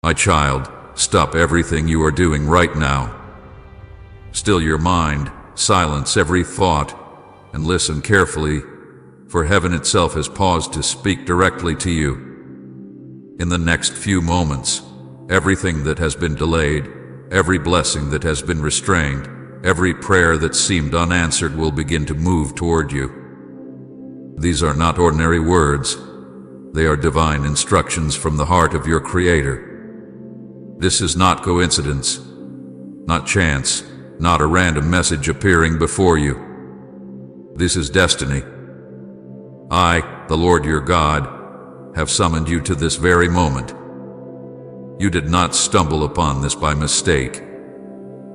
My child, stop everything you are doing right now. Still your mind, silence every thought, and listen carefully, for heaven itself has paused to speak directly to you. In the next few moments, everything that has been delayed, every blessing that has been restrained, every prayer that seemed unanswered will begin to move toward you. These are not ordinary words. They are divine instructions from the heart of your Creator. This is not coincidence, not chance, not a random message appearing before you. This is destiny. I, the Lord your God, have summoned you to this very moment. You did not stumble upon this by mistake.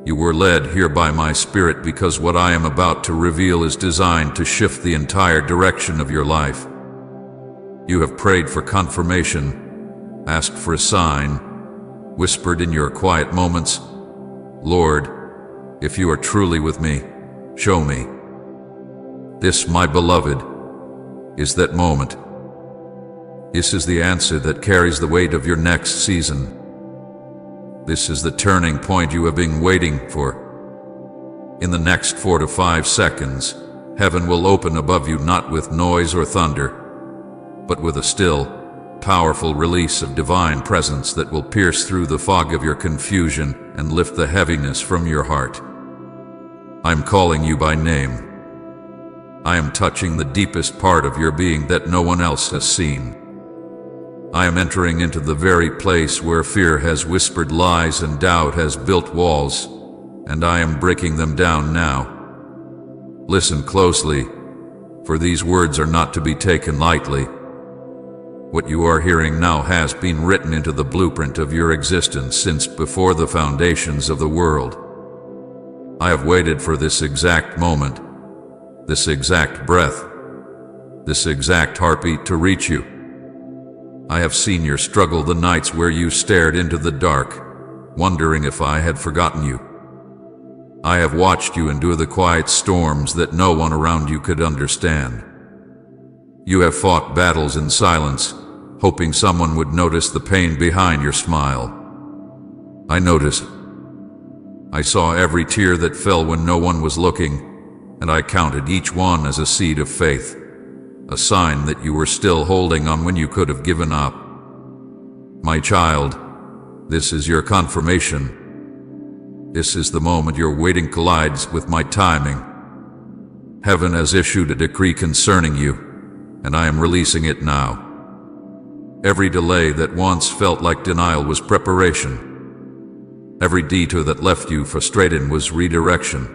You were led here by my Spirit because what I am about to reveal is designed to shift the entire direction of your life. You have prayed for confirmation, asked for a sign, whispered in your quiet moments, "Lord, if you are truly with me, show me." This, my beloved, is that moment. This is the answer that carries the weight of your next season. This is the turning point you have been waiting for. In the next 4 to 5 seconds, heaven will open above you not with noise or thunder, but with a still, powerful release of divine presence that will pierce through the fog of your confusion and lift the heaviness from your heart. I am calling you by name. I am touching the deepest part of your being that no one else has seen. I am entering into the very place where fear has whispered lies and doubt has built walls, and I am breaking them down now. Listen closely, for these words are not to be taken lightly. What you are hearing now has been written into the blueprint of your existence since before the foundations of the world. I have waited for this exact moment, this exact breath, this exact heartbeat to reach you. I have seen your struggle the nights where you stared into the dark, wondering if I had forgotten you. I have watched you endure the quiet storms that no one around you could understand. You have fought battles in silence, hoping someone would notice the pain behind your smile. I noticed. I saw every tear that fell when no one was looking, and I counted each one as a seed of faith, a sign that you were still holding on when you could have given up. My child, this is your confirmation. This is the moment your waiting collides with my timing. Heaven has issued a decree concerning you, and I am releasing it now. Every delay that once felt like denial was preparation. Every detour that left you frustrated was redirection.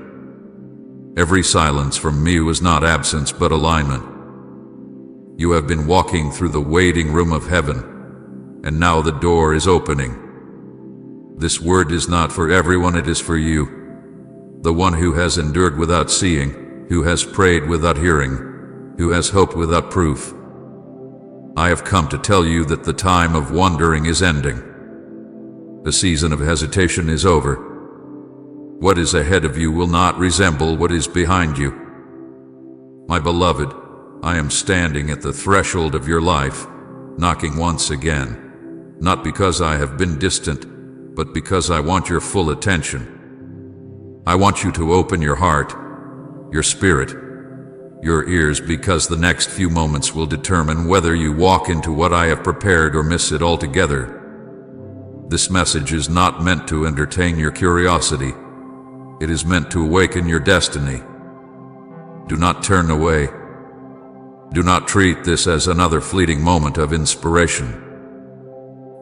Every silence from me was not absence but alignment. You have been walking through the waiting room of heaven, and now the door is opening. This word is not for everyone, it is for you, the one who has endured without seeing, who has prayed without hearing, who has hoped without proof. I have come to tell you that the time of wondering is ending. The season of hesitation is over. What is ahead of you will not resemble what is behind you. My beloved, I am standing at the threshold of your life, knocking once again, not because I have been distant, but because I want your full attention. I want you to open your heart, your spirit, your ears, because the next few moments will determine whether you walk into what I have prepared or miss it altogether. This message is not meant to entertain your curiosity. It is meant to awaken your destiny. Do not turn away. Do not treat this as another fleeting moment of inspiration.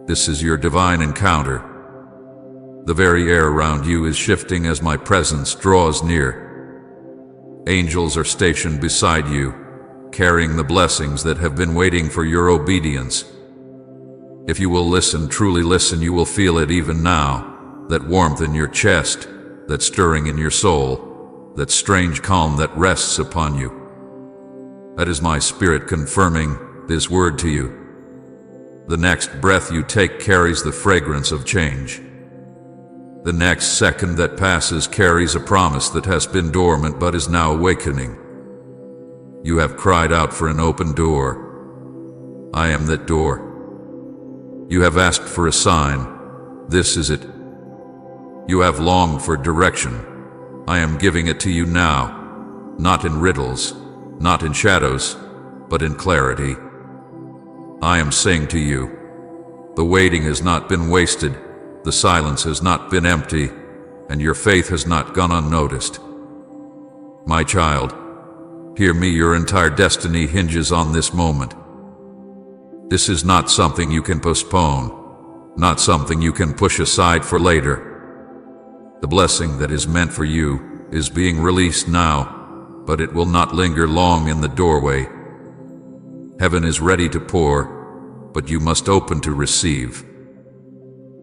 This is your divine encounter. The very air around you is shifting as my presence draws near. Angels are stationed beside you, carrying the blessings that have been waiting for your obedience. If you will listen, truly listen, you will feel it even now, that warmth in your chest, that stirring in your soul, that strange calm that rests upon you. That is my Spirit confirming this word to you. The next breath you take carries the fragrance of change. The next second that passes carries a promise that has been dormant but is now awakening. You have cried out for an open door. I am that door. You have asked for a sign, This is it. You have longed for direction. I am giving it to you now, not in riddles, not in shadows, but in clarity. I am saying to you, the waiting has not been wasted, the silence has not been empty, and your faith has not gone unnoticed. My child, hear me, your entire destiny hinges on this moment. This is not something you can postpone, not something you can push aside for later. The blessing that is meant for you is being released now, but it will not linger long in the doorway. Heaven is ready to pour, but you must open to receive.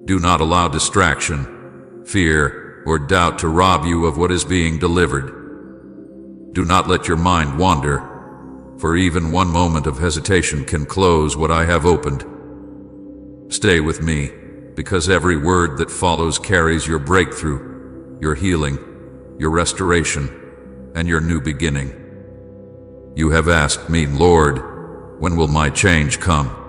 Do not allow distraction, fear, or doubt to rob you of what is being delivered. Do not let your mind wander, for even one moment of hesitation can close what I have opened. Stay with me, because every word that follows carries your breakthrough, your healing, your restoration, and your new beginning. You have asked me, Lord, when will my change come?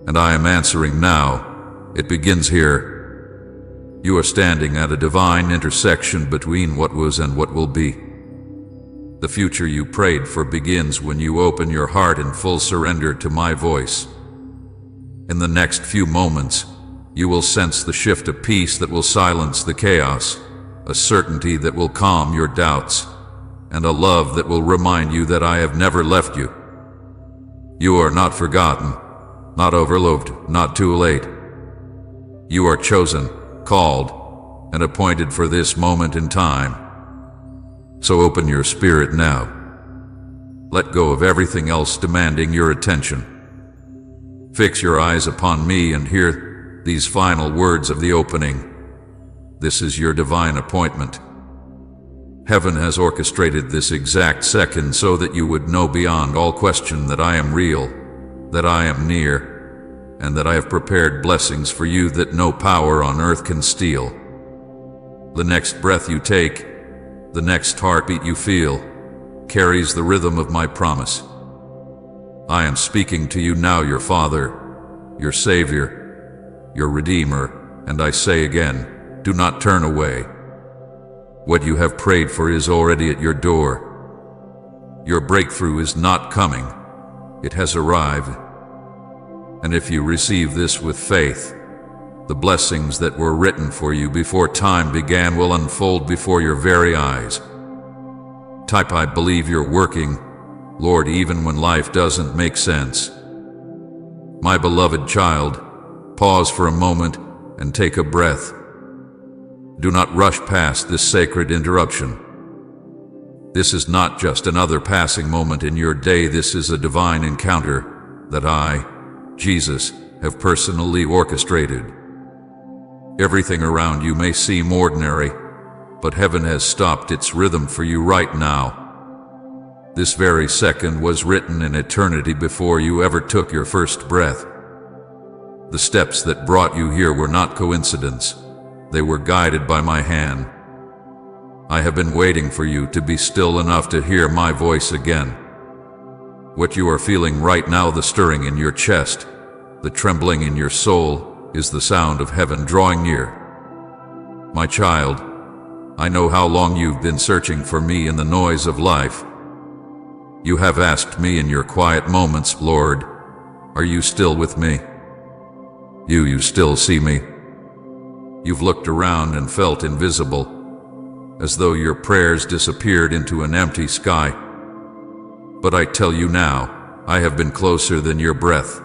And I am answering now. It begins here. You are standing at a divine intersection between what was and what will be. The future you prayed for begins when you open your heart in full surrender to my voice. In the next few moments, you will sense the shift of peace that will silence the chaos, a certainty that will calm your doubts, and a love that will remind you that I have never left you. You are not forgotten, not overlooked, not too late. You are chosen, called, and appointed for this moment in time. So open your spirit now. Let go of everything else demanding your attention. Fix your eyes upon me and hear these final words of the opening. This is your divine appointment. Heaven has orchestrated this exact second so that you would know beyond all question that I am real, that I am near, and that I have prepared blessings for you that no power on earth can steal. The next breath you take, the next heartbeat you feel, carries the rhythm of my promise. I am speaking to you now, your Father, your Savior, your Redeemer, and I say again, do not turn away. What you have prayed for is already at your door. Your breakthrough is not coming. It has arrived. And if you receive this with faith, the blessings that were written for you before time began will unfold before your very eyes. Type, I believe you're working, Lord, even when life doesn't make sense. My beloved child, pause for a moment and take a breath. Do not rush past this sacred interruption. This is not just another passing moment in your day. This is a divine encounter that I, Jesus, have personally orchestrated. Everything around you may seem ordinary, but heaven has stopped its rhythm for you right now. This very second was written in eternity before you ever took your first breath. The steps that brought you here were not coincidence. They were guided by my hand. I have been waiting for you to be still enough to hear my voice again. What you are feeling right now, the stirring in your chest, the trembling in your soul, is the sound of heaven drawing near. My child, I know how long you've been searching for me in the noise of life. You have asked me in your quiet moments, Lord, are you still with me? You still see me? You've looked around and felt invisible, as though your prayers disappeared into an empty sky. But I tell you now, I have been closer than your breath,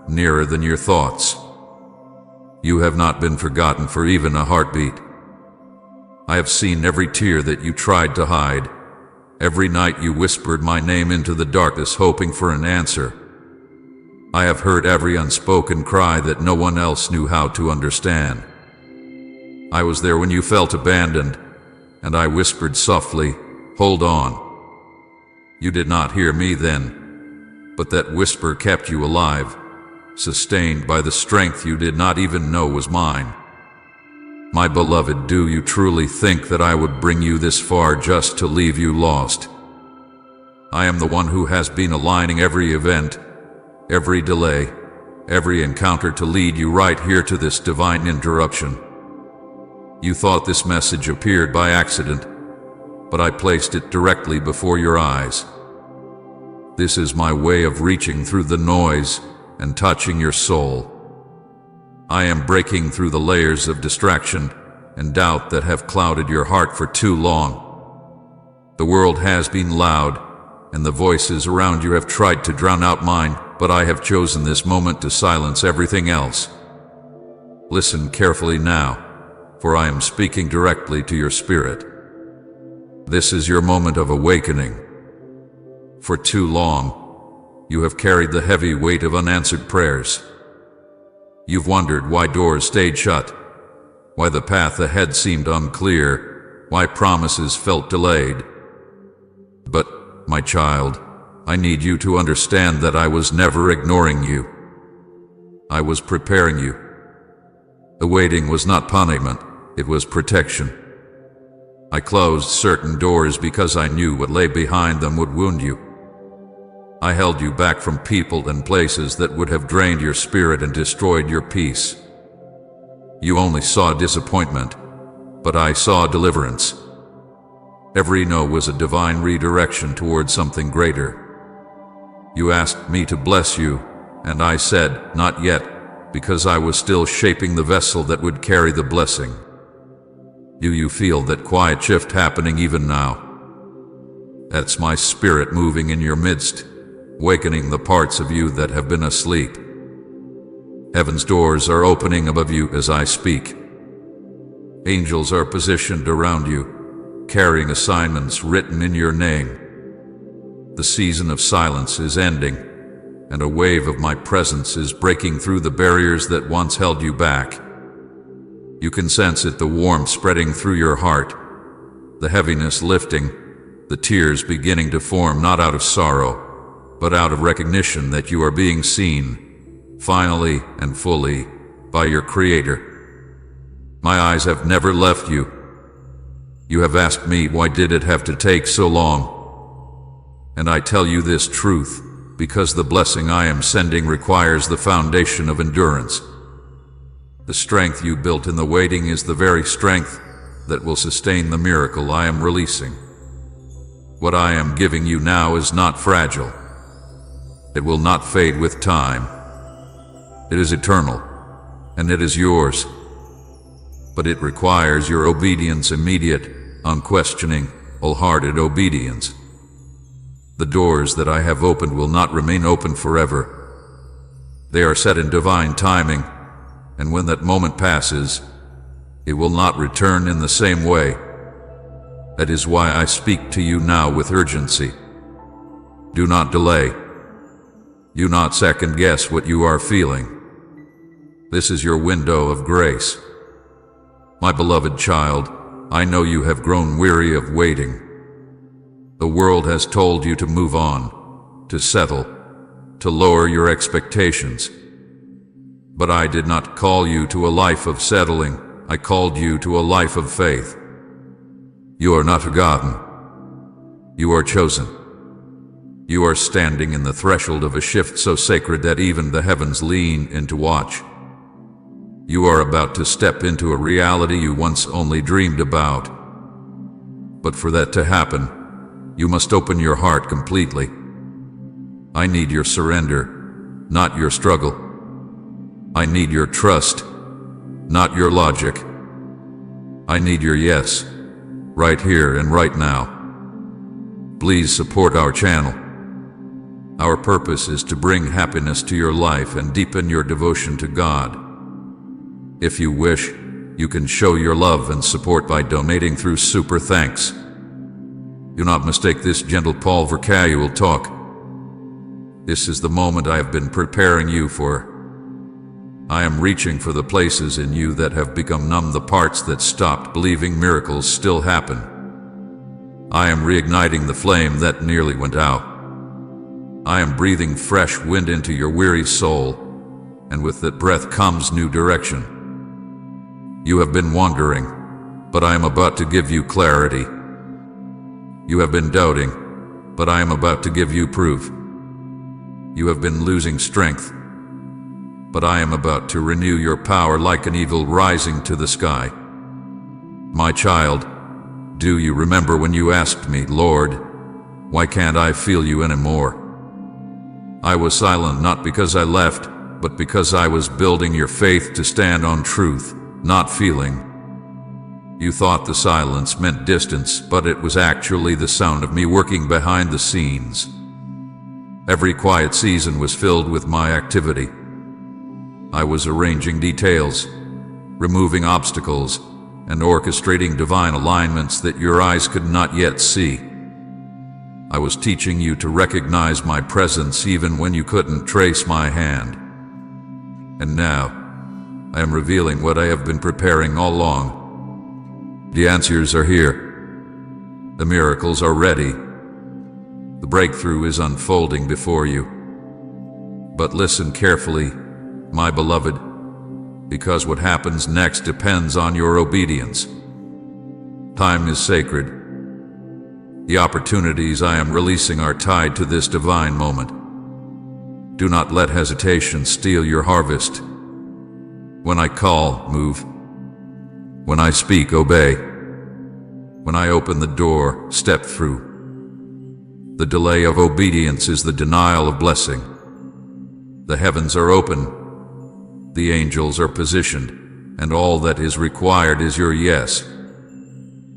nearer than your thoughts. You have not been forgotten for even a heartbeat. I have seen every tear that you tried to hide, every night you whispered my name into the darkness hoping for an answer. I have heard every unspoken cry that no one else knew how to understand. I was there when you felt abandoned, and I whispered softly, hold on. You did not hear me then, but that whisper kept you alive, sustained by the strength you did not even know was mine. My beloved, do you truly think that I would bring you this far just to leave you lost? I am the one who has been aligning every event, every delay, every encounter to lead you right here to this divine interruption. You thought this message appeared by accident, but I placed it directly before your eyes. This is my way of reaching through the noise and touching your soul. I am breaking through the layers of distraction and doubt that have clouded your heart for too long. The world has been loud, and the voices around you have tried to drown out mine, but I have chosen this moment to silence everything else. Listen carefully now, for I am speaking directly to your spirit. This is your moment of awakening. For too long, you have carried the heavy weight of unanswered prayers. You've wondered why doors stayed shut, why the path ahead seemed unclear, why promises felt delayed. But, my child, I need you to understand that I was never ignoring you. I was preparing you. The waiting was not punishment, it was protection. I closed certain doors because I knew what lay behind them would wound you. I held you back from people and places that would have drained your spirit and destroyed your peace. You only saw disappointment, but I saw deliverance. Every no was a divine redirection toward something greater. You asked me to bless you, and I said, not yet, because I was still shaping the vessel that would carry the blessing. Do you feel that quiet shift happening even now? That's my spirit moving in your midst, awakening the parts of you that have been asleep. Heaven's doors are opening above you as I speak. Angels are positioned around you, carrying assignments written in your name. The season of silence is ending, and a wave of my presence is breaking through the barriers that once held you back. You can sense it, the warmth spreading through your heart, the heaviness lifting, the tears beginning to form not out of sorrow, but out of recognition that you are being seen, finally and fully, by your Creator. My eyes have never left you. You have asked me, why did it have to take so long? And I tell you this truth, because the blessing I am sending requires the foundation of endurance. The strength you built in the waiting is the very strength that will sustain the miracle I am releasing. What I am giving you now is not fragile. It will not fade with time. It is eternal, and it is yours. But it requires your obedience, immediate, unquestioning, wholehearted obedience. The doors that I have opened will not remain open forever. They are set in divine timing, and when that moment passes, it will not return in the same way. That is why I speak to you now with urgency. Do not delay. Do not second guess what you are feeling. This is your window of grace. My beloved child, I know you have grown weary of waiting. The world has told you to move on, to settle, to lower your expectations. But I did not call you to a life of settling. I called you to a life of faith. You are not forgotten. You are chosen. You are standing in the threshold of a shift so sacred that even the heavens lean in to watch. You are about to step into a reality you once only dreamed about. But for that to happen, you must open your heart completely. I need your surrender, not your struggle. I need your trust, not your logic. I need your yes, right here and right now. Please support our channel. Our purpose is to bring happiness to your life and deepen your devotion to God. If you wish, you can show your love and support by donating through Super Thanks. Do not mistake this gentle Paul for casual talk. This is the moment I have been preparing you for. I am reaching for the places in you that have become numb, the parts that stopped believing miracles still happen. I am reigniting the flame that nearly went out. I am breathing fresh wind into your weary soul, and with that breath comes new direction. You have been wandering, but I am about to give you clarity. You have been doubting, but I am about to give you proof. You have been losing strength, but I am about to renew your power like an eagle rising to the sky. My child, do you remember when you asked me, Lord, why can't I feel you anymore? I was silent not because I left, but because I was building your faith to stand on truth, not feeling. You thought the silence meant distance, but it was actually the sound of me working behind the scenes. Every quiet season was filled with my activity. I was arranging details, removing obstacles, and orchestrating divine alignments that your eyes could not yet see. I was teaching you to recognize my presence even when you couldn't trace my hand. And now, I am revealing what I have been preparing all along. The answers are here. The miracles are ready. The breakthrough is unfolding before you. But listen carefully, my beloved, because what happens next depends on your obedience. Time is sacred. The opportunities I am releasing are tied to this divine moment. Do not let hesitation steal your harvest. When I call, move. When I speak, obey. When I open the door, step through. The delay of obedience is the denial of blessing. The heavens are open. The angels are positioned, and all that is required is your yes.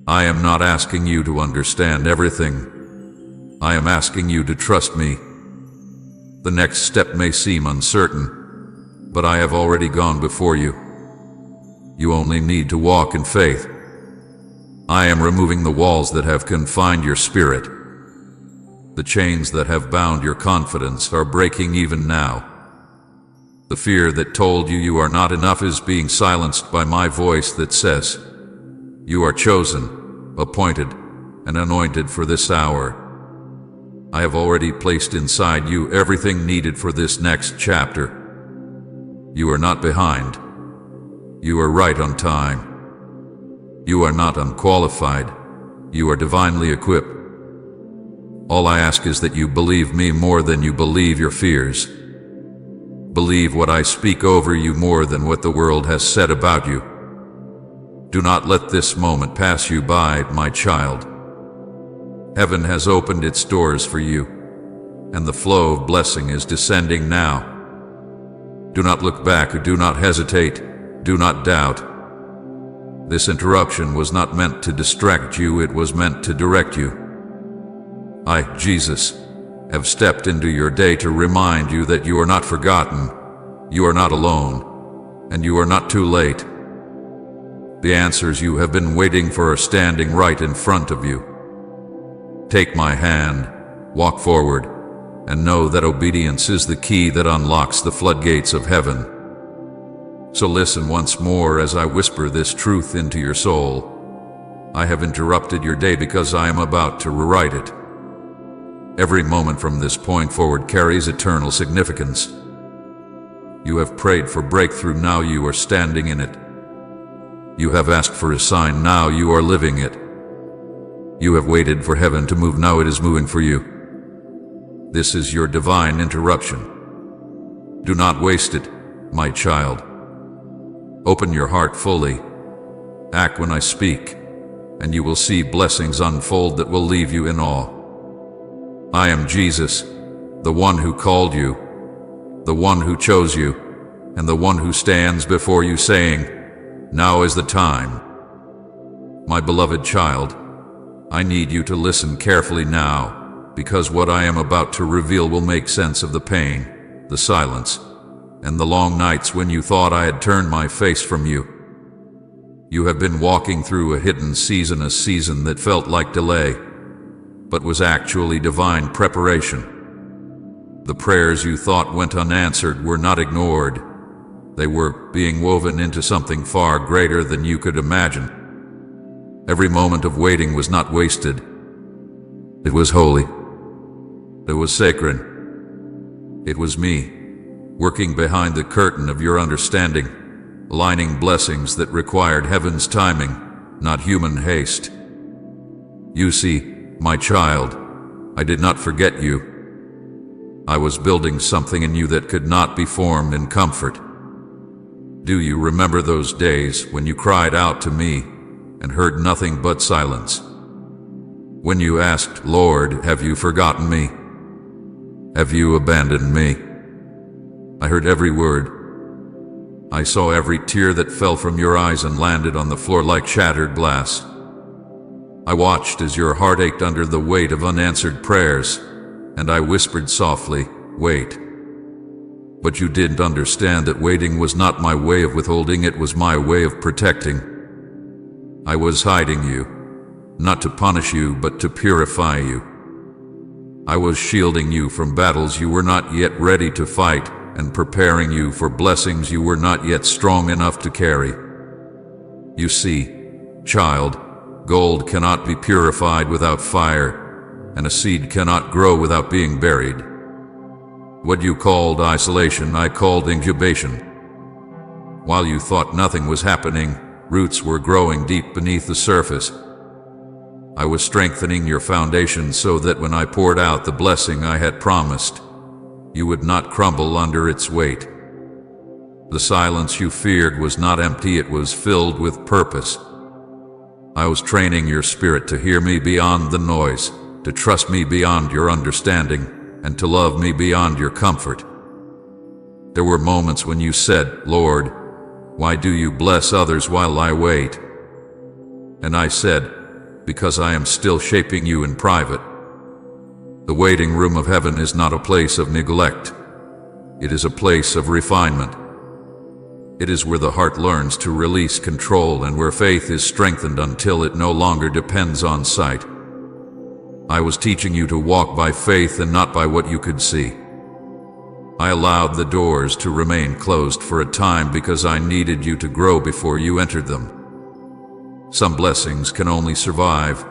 I am not asking you to understand everything. I am asking you to trust me. The next step may seem uncertain, but I have already gone before you. You only need to walk in faith. I am removing the walls that have confined your spirit. The chains that have bound your confidence are breaking even now. The fear that told you you are not enough is being silenced by my voice that says, you are chosen, appointed, and anointed for this hour. I have already placed inside you everything needed for this next chapter. You are not behind. You are right on time. You are not unqualified. You are divinely equipped. All I ask is that you believe me more than you believe your fears. Believe what I speak over you more than what the world has said about you. Do not let this moment pass you by, my child. Heaven has opened its doors for you, and the flow of blessing is descending now. Do not look back or do not hesitate. Do not doubt. This interruption was not meant to distract you, it was meant to direct you. I, Jesus, have stepped into your day to remind you that you are not forgotten, you are not alone, and you are not too late. The answers you have been waiting for are standing right in front of you. Take my hand, walk forward, and know that obedience is the key that unlocks the floodgates of heaven. So listen once more as I whisper this truth into your soul. I have interrupted your day because I am about to rewrite it. Every moment from this point forward carries eternal significance. You have prayed for breakthrough, now you are standing in it. You have asked for a sign, now you are living it. You have waited for heaven to move, now it is moving for you. This is your divine interruption. Do not waste it, my child. Open your heart fully. Act when I speak, and you will see blessings unfold that will leave you in awe. I am Jesus, the one who called you, the one who chose you, and the one who stands before you saying, now is the time. My beloved child, I need you to listen carefully now, because what I am about to reveal will make sense of the pain, the silence, and the long nights when you thought I had turned my face from you. You have been walking through a hidden season, a season that felt like delay, but was actually divine preparation. The prayers you thought went unanswered were not ignored. They were being woven into something far greater than you could imagine. Every moment of waiting was not wasted. It was holy. It was sacred. It was me, working behind the curtain of your understanding, aligning blessings that required heaven's timing, not human haste. You see, my child, I did not forget you. I was building something in you that could not be formed in comfort. Do you remember those days when you cried out to me and heard nothing but silence? When you asked, Lord, have you forgotten me? Have you abandoned me? I heard every word. I saw every tear that fell from your eyes and landed on the floor like shattered glass. I watched as your heart ached under the weight of unanswered prayers, and I whispered softly, wait. But you didn't understand that waiting was not my way of withholding, it was my way of protecting. I was hiding you, not to punish you, but to purify you. I was shielding you from battles you were not yet ready to fight, and preparing you for blessings you were not yet strong enough to carry. You see, child, gold cannot be purified without fire, and a seed cannot grow without being buried. What you called isolation, I called incubation. While you thought nothing was happening, roots were growing deep beneath the surface. I was strengthening your foundation so that when I poured out the blessing I had promised, you would not crumble under its weight. The silence you feared was not empty, it was filled with purpose. I was training your spirit to hear me beyond the noise, to trust me beyond your understanding, and to love me beyond your comfort. There were moments when you said, Lord, why do you bless others while I wait? And I said, because I am still shaping you in private. The waiting room of heaven is not a place of neglect. It is a place of refinement. It is where the heart learns to release control and where faith is strengthened until it no longer depends on sight. I was teaching you to walk by faith and not by what you could see. I allowed the doors to remain closed for a time because I needed you to grow before you entered them. Some blessings can only survive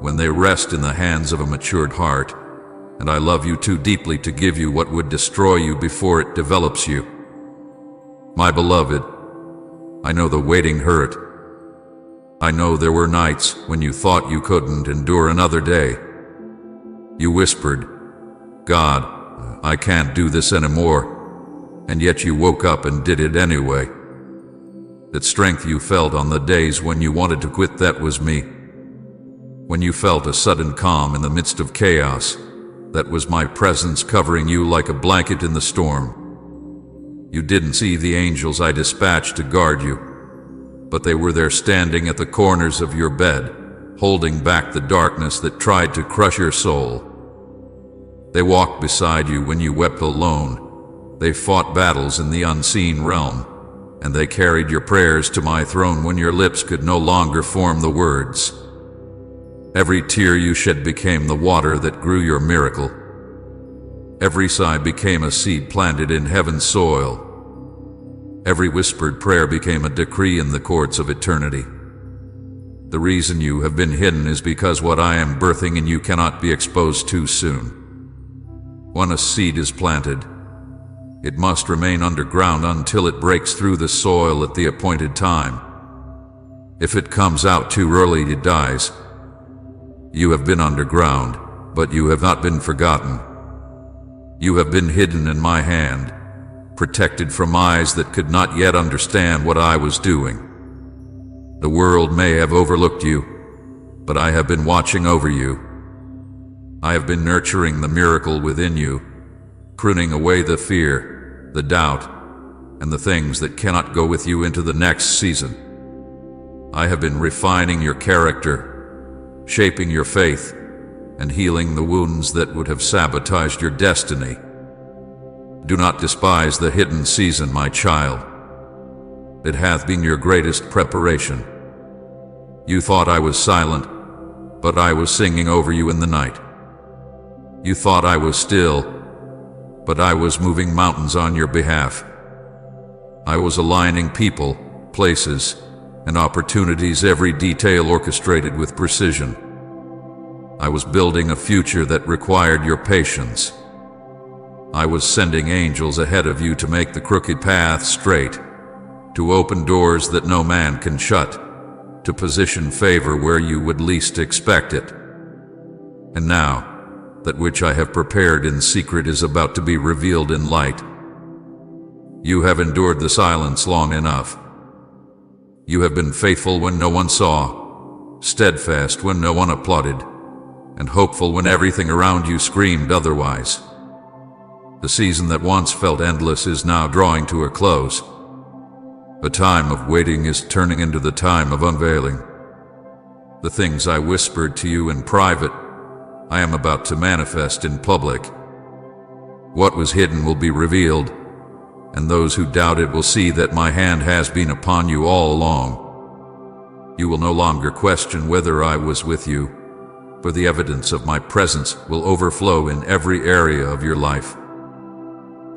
when they rest in the hands of a matured heart, and I love you too deeply to give you what would destroy you before it develops you. My beloved, I know the waiting hurt. I know there were nights when you thought you couldn't endure another day. You whispered, God, I can't do this anymore, and yet you woke up and did it anyway. That strength you felt on the days when you wanted to quit, that was me. When you felt a sudden calm in the midst of chaos, that was my presence covering you like a blanket in the storm. You didn't see the angels I dispatched to guard you, but they were there standing at the corners of your bed, holding back the darkness that tried to crush your soul. They walked beside you when you wept alone. They fought battles in the unseen realm, and they carried your prayers to my throne when your lips could no longer form the words. Every tear you shed became the water that grew your miracle. Every sigh became a seed planted in heaven's soil. Every whispered prayer became a decree in the courts of eternity. The reason you have been hidden is because what I am birthing in you cannot be exposed too soon. When a seed is planted, it must remain underground until it breaks through the soil at the appointed time. If it comes out too early, it dies. You have been underground, but you have not been forgotten. You have been hidden in my hand, protected from eyes that could not yet understand what I was doing. The world may have overlooked you, but I have been watching over you. I have been nurturing the miracle within you, pruning away the fear, the doubt, and the things that cannot go with you into the next season. I have been refining your character, shaping your faith, and healing the wounds that would have sabotaged your destiny. Do not despise the hidden season, my child. It hath been your greatest preparation. You thought I was silent, but I was singing over you in the night. You thought I was still, but I was moving mountains on your behalf. I was aligning people, places, and opportunities, every detail orchestrated with precision. I was building a future that required your patience. I was sending angels ahead of you to make the crooked path straight, to open doors that no man can shut, to position favor where you would least expect it. And now, that which I have prepared in secret is about to be revealed in light. You have endured the silence long enough. You have been faithful when no one saw, steadfast when no one applauded, and hopeful when everything around you screamed otherwise. The season that once felt endless is now drawing to a close. The time of waiting is turning into the time of unveiling. The things I whispered to you in private, I am about to manifest in public. What was hidden will be revealed, and those who doubt it will see that my hand has been upon you all along. You will no longer question whether I was with you, for the evidence of my presence will overflow in every area of your life.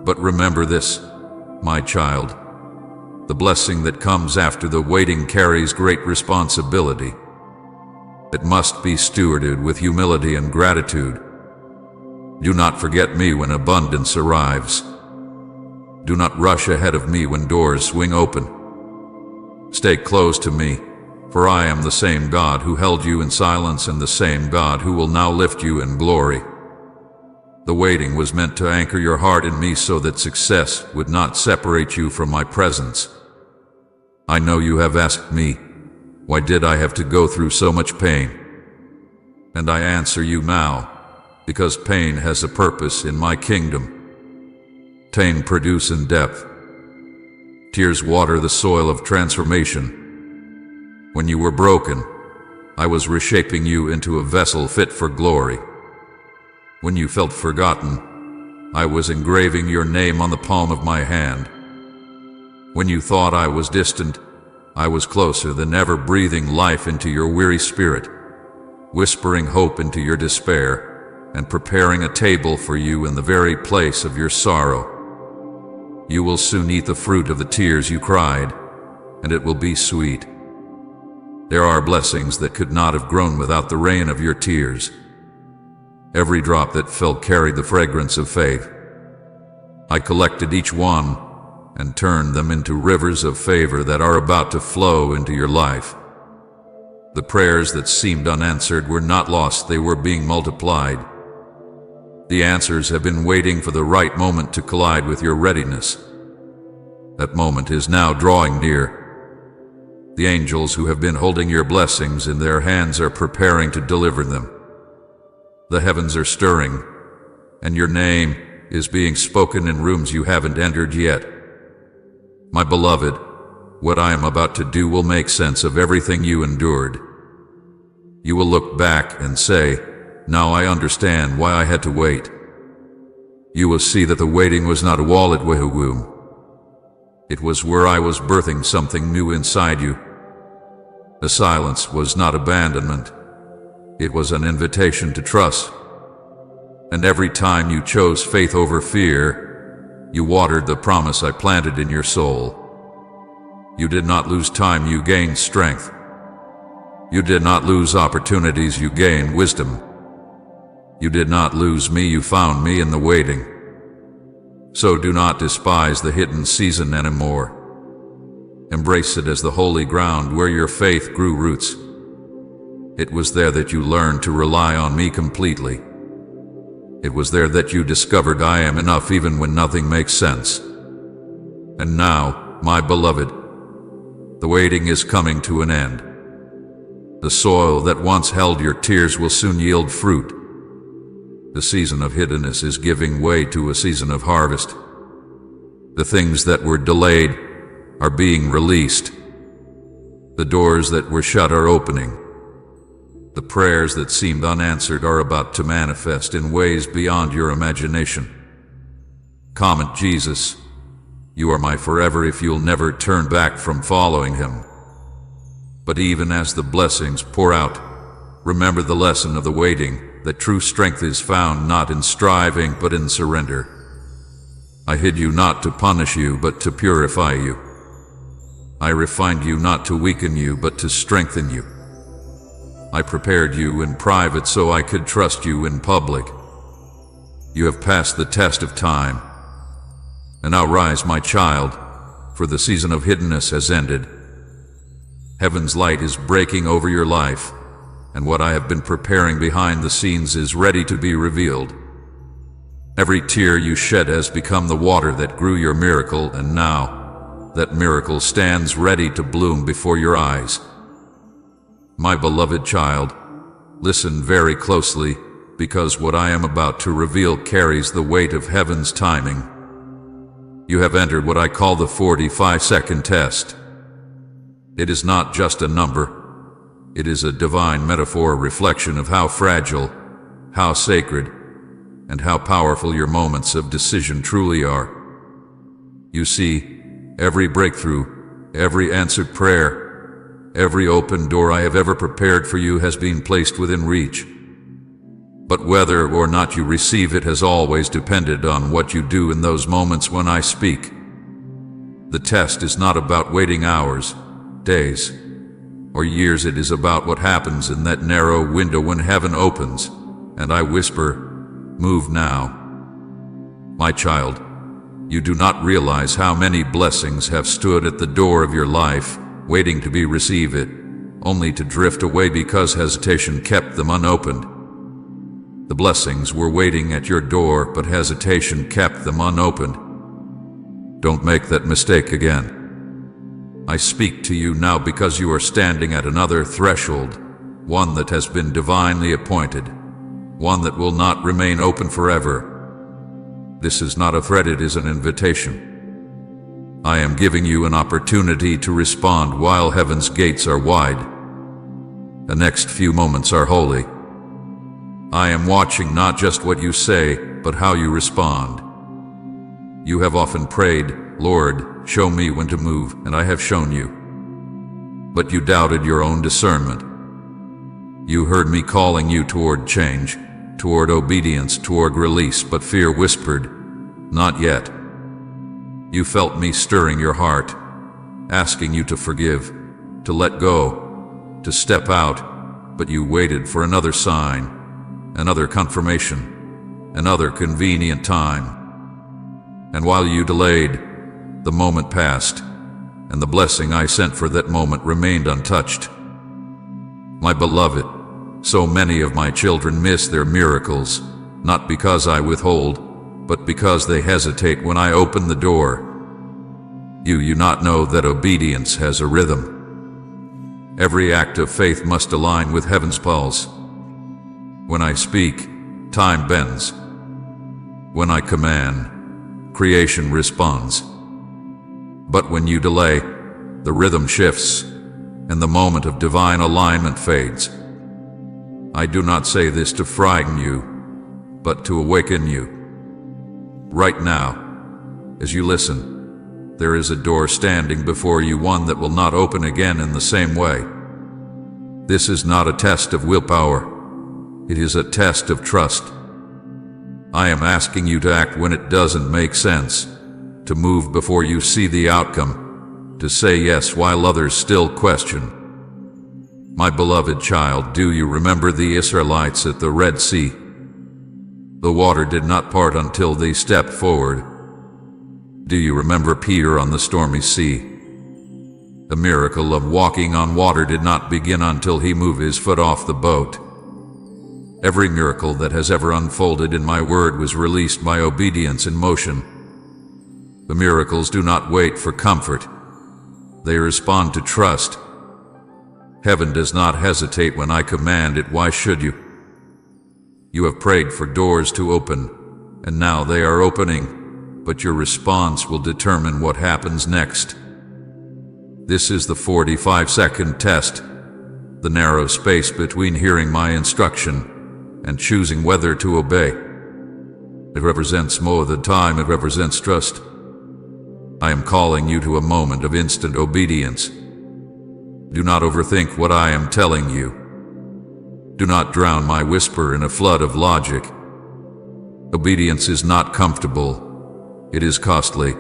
But remember this, my child, the blessing that comes after the waiting carries great responsibility. It must be stewarded with humility and gratitude. Do not forget me when abundance arrives. Do not rush ahead of me when doors swing open. Stay close to me, for I am the same God who held you in silence and the same God who will now lift you in glory. The waiting was meant to anchor your heart in me so that success would not separate you from my presence. I know you have asked me, why did I have to go through so much pain? And I answer you now, because pain has a purpose in my kingdom. Pain produces in depth. Tears water the soil of transformation. When you were broken, I was reshaping you into a vessel fit for glory. When you felt forgotten, I was engraving your name on the palm of my hand. When you thought I was distant, I was closer than ever, breathing life into your weary spirit, whispering hope into your despair, and preparing a table for you in the very place of your sorrow. You will soon eat the fruit of the tears you cried, and it will be sweet. There are blessings that could not have grown without the rain of your tears. Every drop that fell carried the fragrance of faith. I collected each one and turned them into rivers of favor that are about to flow into your life. The prayers that seemed unanswered were not lost, they were being multiplied. The answers have been waiting for the right moment to collide with your readiness. That moment is now drawing near. The angels who have been holding your blessings in their hands are preparing to deliver them. The heavens are stirring, and your name is being spoken in rooms you haven't entered yet. My beloved, what I am about to do will make sense of everything you endured. You will look back and say, now I understand why I had to wait. You will see that the waiting was not a wall at womb. It was where I was birthing something new inside you. The silence was not abandonment. It was an invitation to trust. And every time you chose faith over fear, you watered the promise I planted in your soul. You did not lose time, you gained strength. You did not lose opportunities, you gained wisdom. You did not lose me, you found me in the waiting. So do not despise the hidden season anymore. Embrace it as the holy ground where your faith grew roots. It was there that you learned to rely on me completely. It was there that you discovered I am enough even when nothing makes sense. And now, my beloved, the waiting is coming to an end. The soil that once held your tears will soon yield fruit. The season of hiddenness is giving way to a season of harvest. The things that were delayed are being released. The doors that were shut are opening. The prayers that seemed unanswered are about to manifest in ways beyond your imagination. Comment Jesus, you are my forever if you'll never turn back from following him. But even as the blessings pour out, remember the lesson of the waiting, that true strength is found not in striving but in surrender. I hid you not to punish you but to purify you. I refined you not to weaken you but to strengthen you. I prepared you in private so I could trust you in public. You have passed the test of time. And now rise, my child, for the season of hiddenness has ended. Heaven's light is breaking over your life, and what I have been preparing behind the scenes is ready to be revealed. Every tear you shed has become the water that grew your miracle, and now that miracle stands ready to bloom before your eyes. My beloved child, listen very closely, because what I am about to reveal carries the weight of heaven's timing. You have entered what I call the 45-second test. It is not just a number. It is a divine metaphor, reflection of how fragile, how sacred, and how powerful your moments of decision truly are. You see, every breakthrough, every answered prayer, every open door I have ever prepared for you has been placed within reach. But whether or not you receive it has always depended on what you do in those moments when I speak. The test is not about waiting hours, days, or years. It is about what happens in that narrow window when heaven opens, and I whisper, "Move now." My child, you do not realize how many blessings have stood at the door of your life, waiting to be received, only to drift away because hesitation kept them unopened. The blessings were waiting at your door, but hesitation kept them unopened. Don't make that mistake again. I speak to you now because you are standing at another threshold, one that has been divinely appointed, one that will not remain open forever. This is not a threat, it is an invitation. I am giving you an opportunity to respond while heaven's gates are wide. The next few moments are holy. I am watching not just what you say, but how you respond. You have often prayed, "Lord, show me when to move," and I have shown you. But you doubted your own discernment. You heard me calling you toward change, toward obedience, toward release, but fear whispered, "Not yet." You felt me stirring your heart, asking you to forgive, to let go, to step out, but you waited for another sign, another confirmation, another convenient time. And while you delayed, the moment passed, and the blessing I sent for that moment remained untouched. My beloved, so many of my children miss their miracles, not because I withhold, but because they hesitate when I open the door. You not know that obedience has a rhythm. Every act of faith must align with heaven's pulse. When I speak, time bends. When I command, creation responds. But when you delay, the rhythm shifts, and the moment of divine alignment fades. I do not say this to frighten you, but to awaken you. Right now, as you listen, there is a door standing before you, one that will not open again in the same way. This is not a test of willpower. It is a test of trust. I am asking you to act when it doesn't make sense, to move before you see the outcome, to say yes while others still question. My beloved child, do you remember the Israelites at the Red Sea? The water did not part until they stepped forward. Do you remember Peter on the stormy sea? The miracle of walking on water did not begin until he moved his foot off the boat. Every miracle that has ever unfolded in my word was released by obedience in motion. The miracles do not wait for comfort. They respond to trust. Heaven does not hesitate when I command it. Why should you? You have prayed for doors to open, and now they are opening, but your response will determine what happens next. This is the 45-second test, the narrow space between hearing my instruction and choosing whether to obey. It represents more than time, it represents trust. I am calling you to a moment of instant obedience. Do not overthink what I am telling you. Do not drown my whisper in a flood of logic. Obedience is not comfortable. It is costly.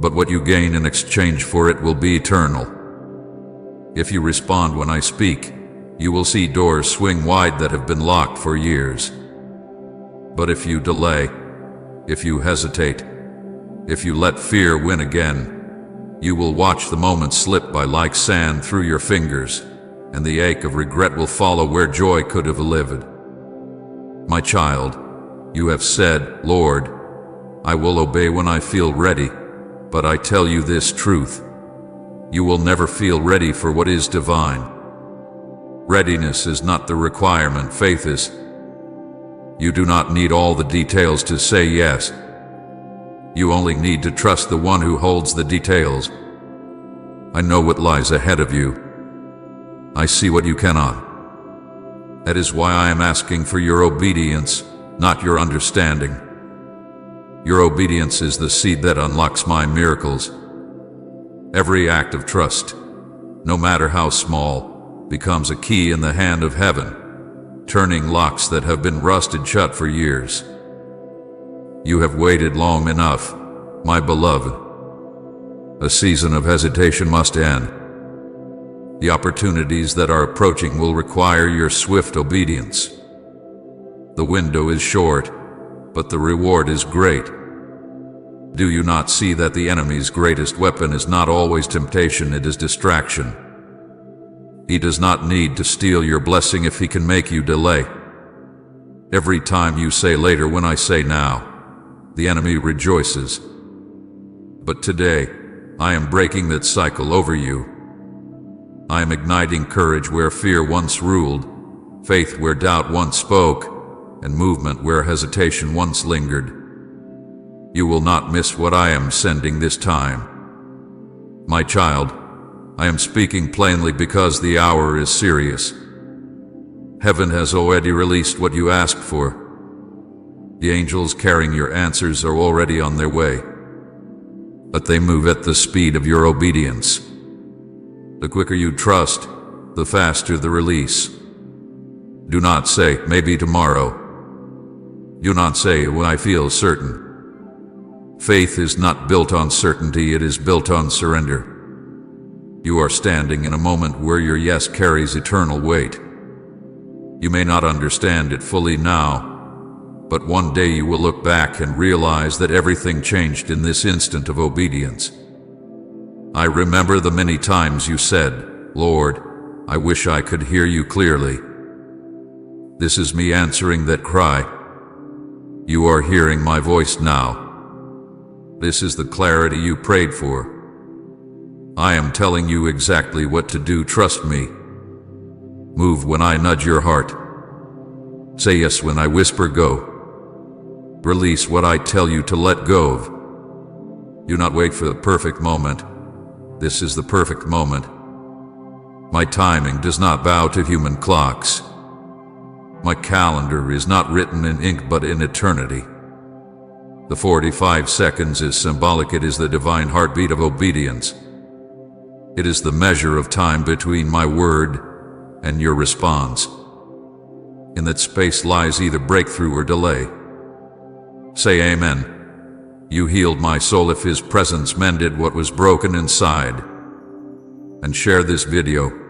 But what you gain in exchange for it will be eternal. If you respond when I speak, you will see doors swing wide that have been locked for years. But if you delay, if you hesitate, if you let fear win again, you will watch the moments slip by like sand through your fingers, and the ache of regret will follow where joy could have lived. My child, You have said, Lord, I will obey when I feel ready, but I tell you this truth. You will never feel ready for what is divine. Readiness is not the requirement, faith is. You do not need all the details to say yes. You only need to trust the one who holds the details. I know what lies ahead of you. I see what you cannot. That is why I am asking for your obedience, not your understanding. Your obedience is the seed that unlocks my miracles. Every act of trust, no matter how small, becomes a key in the hand of heaven, turning locks that have been rusted shut for years. You have waited long enough, my beloved. A season of hesitation must end. The opportunities that are approaching will require your swift obedience. The window is short, but the reward is great. Do you not see that the enemy's greatest weapon is not always temptation, it is distraction? He does not need to steal your blessing if he can make you delay. Every time you say later when I say now, the enemy rejoices. But today, I am breaking that cycle over you. I am igniting courage where fear once ruled, faith where doubt once spoke, and movement where hesitation once lingered. You will not miss what I am sending this time. My child, I am speaking plainly because the hour is serious. Heaven has already released what you asked for. The angels carrying your answers are already on their way. But they move at the speed of your obedience. The quicker you trust, the faster the release. Do not say, maybe tomorrow. Do not say, when I feel certain. Faith is not built on certainty, it is built on surrender. You are standing in a moment where your yes carries eternal weight. You may not understand it fully now, but one day you will look back and realize that everything changed in this instant of obedience. I remember the many times you said, Lord, I wish I could hear you clearly. This is me answering that cry. You are hearing my voice now. This is the clarity you prayed for. I am telling you exactly what to do, trust me. Move when I nudge your heart. Say yes when I whisper go. Release what I tell you to let go of. Do not wait for the perfect moment. This is the perfect moment. My timing does not bow to human clocks. My calendar is not written in ink but in eternity. The 45 seconds is symbolic, it is the divine heartbeat of obedience. It is the measure of time between my word and your response. In that space lies either breakthrough or delay. Say amen. You healed my soul if his presence mended what was broken inside. And share this video.